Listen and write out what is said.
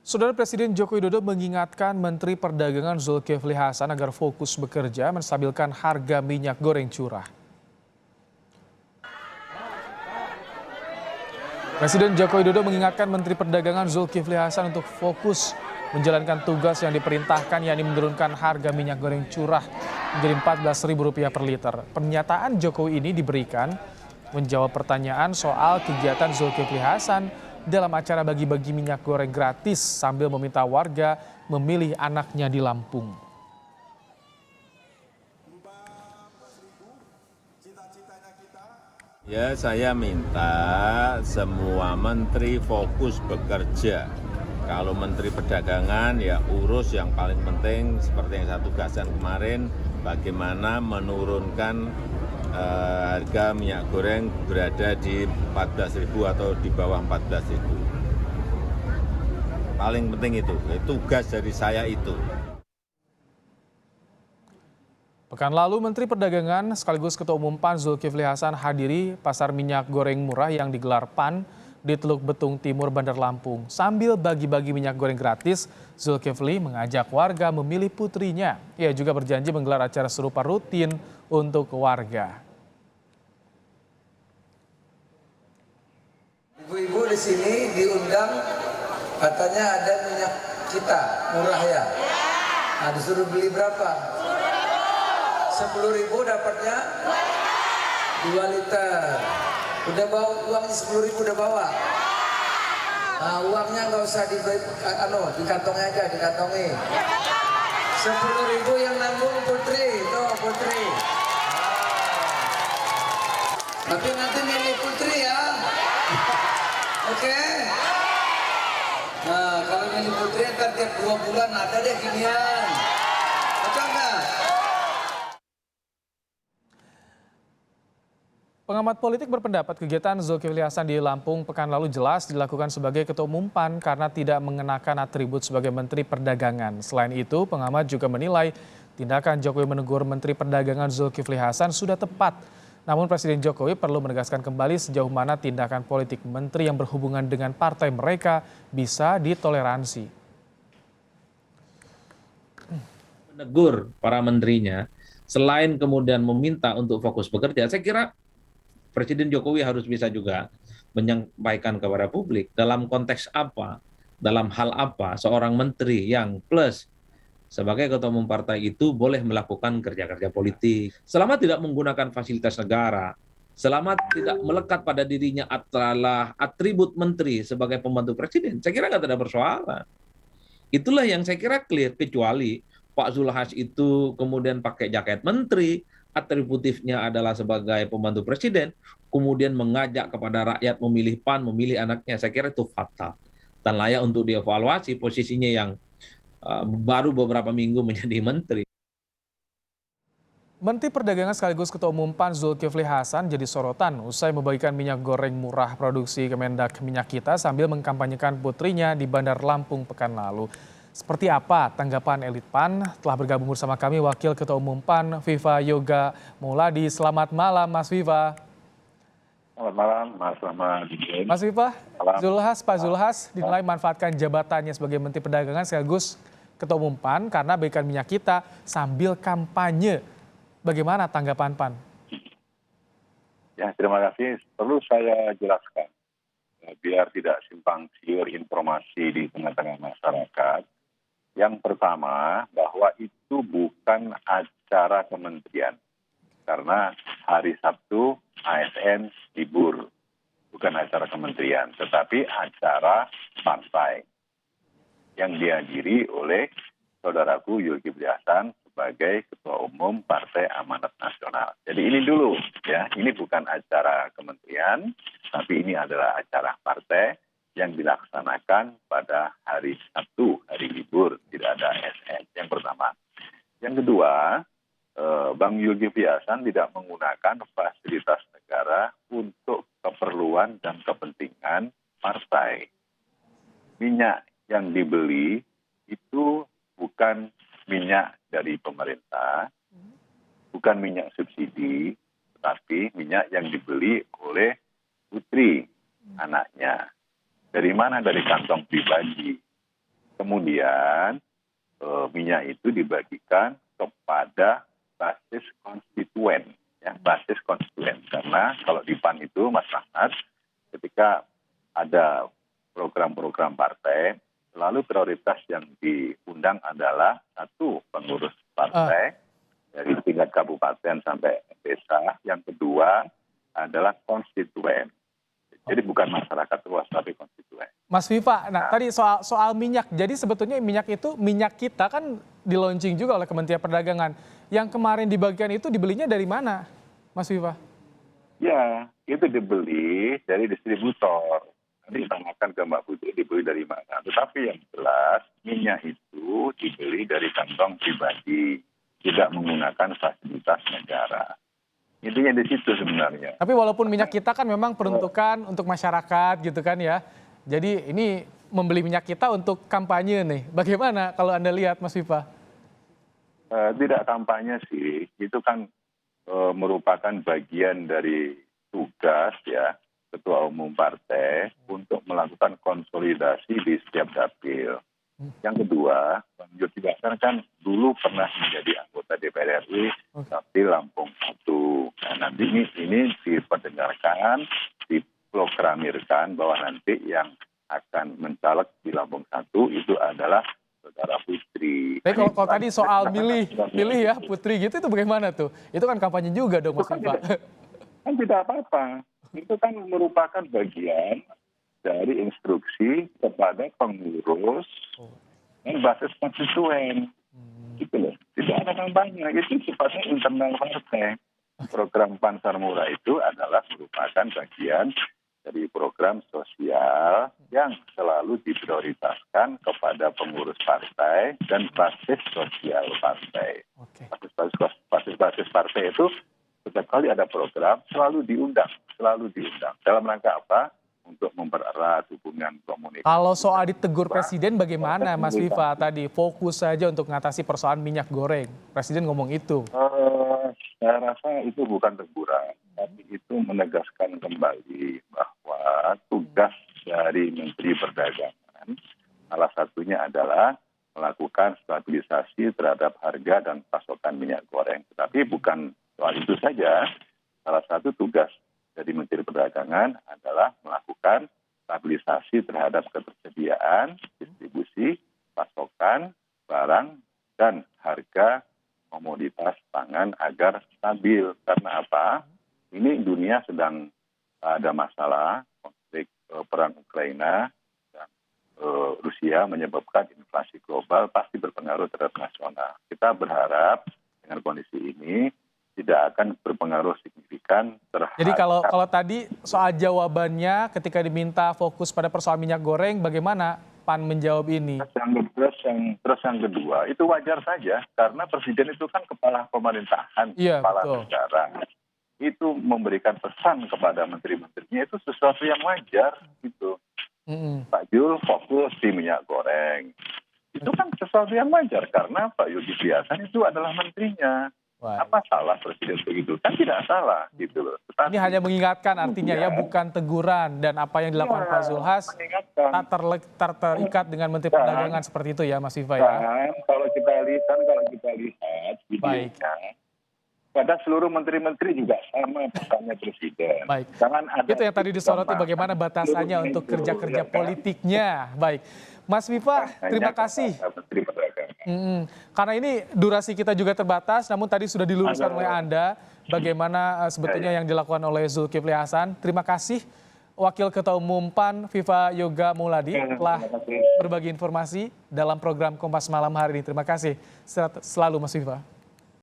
Saudara Presiden Joko Widodo mengingatkan Menteri Perdagangan Zulkifli Hasan agar fokus bekerja menstabilkan harga minyak goreng curah. Presiden Joko Widodo mengingatkan Menteri Perdagangan Zulkifli Hasan untuk fokus menjalankan tugas yang diperintahkan, yakni menurunkan harga minyak goreng curah menjadi Rp14.000 per liter. Pernyataan Jokowi ini diberikan menjawab pertanyaan soal kegiatan Zulkifli Hasan dalam acara bagi-bagi minyak goreng gratis sambil meminta warga memilih anaknya di Lampung. Ya, saya minta semua menteri fokus bekerja. Kalau Menteri Perdagangan ya urus yang paling penting seperti yang saya tugaskan kemarin, bagaimana menurunkan harga minyak goreng berada di 14.000 atau di bawah 14.000. Paling penting itu tugas dari saya itu. Pekan lalu, Menteri Perdagangan sekaligus Ketua Umum PAN Zulkifli Hasan hadiri pasar minyak goreng murah yang digelar PAN di Teluk Betung Timur, Bandar Lampung. Sambil bagi-bagi minyak goreng gratis, Zulkifli mengajak warga memilih putrinya. Ia juga berjanji menggelar acara serupa rutin untuk warga. Ibu-ibu di sini diundang, katanya ada minyak kita murah ya. Nah, disuruh beli berapa? 10.000 dapatnya 2 liter. Udah bawa uangnya 10.000 udah bawa. Nah, uangnya nggak usah di kantongnya aja, dikantongi. 10.000 yang nanggung Putri, tuh Putri. Tapi nanti milih Putri ya. Oke. Nah, kalau milih Putri ntar tiap 2 bulan ada deh ginian. Betul nggak? Pengamat politik berpendapat kegiatan Zulkifli Hasan di Lampung pekan lalu jelas dilakukan sebagai Ketua Umum PAN karena tidak mengenakan atribut sebagai Menteri Perdagangan. Selain itu, pengamat juga menilai tindakan Jokowi menegur Menteri Perdagangan Zulkifli Hasan sudah tepat. Namun Presiden Jokowi perlu menegaskan kembali sejauh mana tindakan politik menteri yang berhubungan dengan partai mereka bisa ditoleransi. Menegur para menterinya, selain kemudian meminta untuk fokus bekerja, saya kira Presiden Jokowi harus bisa juga menyampaikan kepada publik dalam konteks apa, dalam hal apa seorang menteri yang plus sebagai ketua umum partai itu boleh melakukan kerja-kerja politik selama tidak menggunakan fasilitas negara, selama tidak melekat pada dirinya adalah atribut menteri sebagai pembantu presiden. Saya kira nggak ada persoalan. Itulah yang saya kira clear, kecuali Pak Zulhas itu kemudian pakai jaket menteri, atributifnya adalah sebagai pembantu presiden, kemudian mengajak kepada rakyat memilih PAN, memilih anaknya. Saya kira itu fatal dan layak untuk dievaluasi posisinya yang baru beberapa minggu menjadi menteri. Menteri Perdagangan sekaligus Ketua Umum PAN Zulkifli Hasan jadi sorotan usai membagikan minyak goreng murah produksi Kemendak Minyak Kita sambil mengkampanyekan putrinya di Bandar Lampung pekan lalu. Seperti apa tanggapan elit PAN? Telah bergabung bersama kami Wakil Ketua Umum PAN Viva Yoga Mauladi. Selamat malam Mas Viva. Selamat malam Mas Rahmat. Mas Viva, Pak Zulhas dinilai manfaatkan jabatannya sebagai Menteri Perdagangan sekaligus Ketua Umum PAN karena bagikan minyak kita sambil kampanye. Bagaimana tanggapan PAN? Ya, terima kasih. Perlu saya jelaskan, biar tidak simpang siur informasi di tengah-tengah masyarakat. Yang pertama, bahwa itu bukan acara kementerian. Karena hari Sabtu ASN libur. Bukan acara kementerian, tetapi acara partai. Yang dihadiri oleh saudaraku Zulkifli Hasan sebagai Ketua Umum Partai Amanat Nasional. Jadi ini dulu, ya, ini bukan acara kementerian, tapi ini adalah acara partai yang dilaksanakan pada hari Sabtu, hari libur, tidak ada ASN. Yang pertama. Yang kedua, Bang Zulkifli Hasan tidak menggunakan fasilitas negara untuk keperluan dan kepentingan partai. Minyak yang dibeli itu bukan minyak dari pemerintah, bukan minyak subsidi, tetapi minyak yang dibeli oleh putri anaknya. Dari mana? Dari kantong pribadi. Kemudian minyak itu dibagikan kepada basis konstituen, ya, basis konstituen. Karena kalau di PAN itu, Mas Rahmat, ketika ada program-program partai, selalu prioritas yang diundang adalah satu, pengurus partai dari tingkat kabupaten sampai desa. Yang kedua adalah konstituen. Jadi bukan masyarakat luas, tapi konstituen. Mas Viva, nah tadi soal minyak. Jadi sebetulnya minyak itu, minyak kita kan di-launching juga oleh Kementerian Perdagangan. Yang kemarin dibagikan itu dibelinya dari mana, Mas Viva? Ya, itu dibeli dari distributor. Nanti ditanyakan ke Mbak Putri dibeli dari mana. Tetapi yang jelas minyak itu dibeli dari kantong pribadi, tidak menggunakan fasilitas negara. Intinya di situ sebenarnya. Tapi walaupun minyak kita kan memang peruntukan untuk masyarakat gitu kan ya. Jadi ini membeli minyak kita untuk kampanye nih. Bagaimana kalau Anda lihat, Mas Viva? Tidak kampanye sih, itu kan merupakan bagian dari tugas ya Ketua Umum Partai untuk melakukan konsolidasi di setiap dapil. Yang kedua, Bang Zulkifli Hasan kan dulu pernah menjadi anggota DPR RI dapil Lampung 1. Nah, nanti ini diperdengarkan, diprogramirkan bahwa nanti yang akan mencalek di Lampung 1 itu adalah Saudara Putri. Tapi kalau tadi soal milih ya Putri gitu, itu bagaimana tuh? Itu kan kampanye juga dong, Mas Viva. Kan tidak apa-apa. Itu kan merupakan bagian dari instruksi kepada pengurus dan basis konstituen. Gitu loh. Tidak ada kampanye. Itu sifatnya internal partai. Program Pansar Murah itu adalah merupakan bagian dari program sosial yang selalu diprioritaskan kepada pengurus partai dan basis sosial partai. Basis partai itu setiap kali ada program selalu diundang. Dalam rangka apa? Untuk mempererat hubungan komunikasi. Kalau soal ditegur Presiden bagaimana, Mas Viva tadi? Fokus saja untuk mengatasi persoalan minyak goreng. Presiden ngomong itu. Saya rasa itu bukan teguran, tapi itu menegaskan kembali bahwa tugas dari Menteri Perdagangan salah satunya adalah melakukan stabilisasi terhadap harga dan pasokan minyak goreng. Tetapi bukan soal itu saja. Salah satu tugas dari Menteri Perdagangan adalah melakukan stabilisasi terhadap ketersediaan, distribusi, pasokan, barang, dan harga komoditas pangan agar stabil. Karena apa? Ini dunia sedang ada masalah, konflik perang Ukraina dan Rusia menyebabkan inflasi global pasti berpengaruh terhadap nasional. Kita berharap dengan kondisi ini tidak akan berpengaruh signifikan terhadap. Jadi kalau tadi soal jawabannya ketika diminta fokus pada persoalan minyak goreng, bagaimana PAN menjawab ini? Terus yang kedua, itu wajar saja karena presiden itu kan kepala pemerintahan, kepala negara. Itu memberikan pesan kepada menteri-menterinya itu sesuatu yang wajar gitu. Pak Jul fokus di minyak goreng. Itu kan sesuatu yang wajar karena Pak Zulkifli Hasan itu adalah menterinya. Apa salah presiden begitu? Kan tidak salah gitu loh. Tetapi, ini hanya mengingatkan artinya ya, bukan teguran, dan apa yang dilakukan Pak Zulhas tak terikat dengan Menteri Perdagangan seperti itu ya, Mas Viva ya. Kalau kita lihat videonya, pada seluruh menteri-menteri juga sama pesannya presiden. Baik. Jangan ada itu yang tadi disoroti bagaimana batasannya untuk kerja-kerja politiknya. Baik. Mas Viva, terima kasih. Karena ini durasi kita juga terbatas, namun tadi sudah diluruskan oleh Anda bagaimana sebetulnya yang dilakukan oleh Zulkifli Hasan. Terima kasih Wakil Ketua Umum PAN Viva Yoga Mauladi telah berbagi informasi dalam program Kompas Malam hari ini. Terima kasih selalu Mas Viva.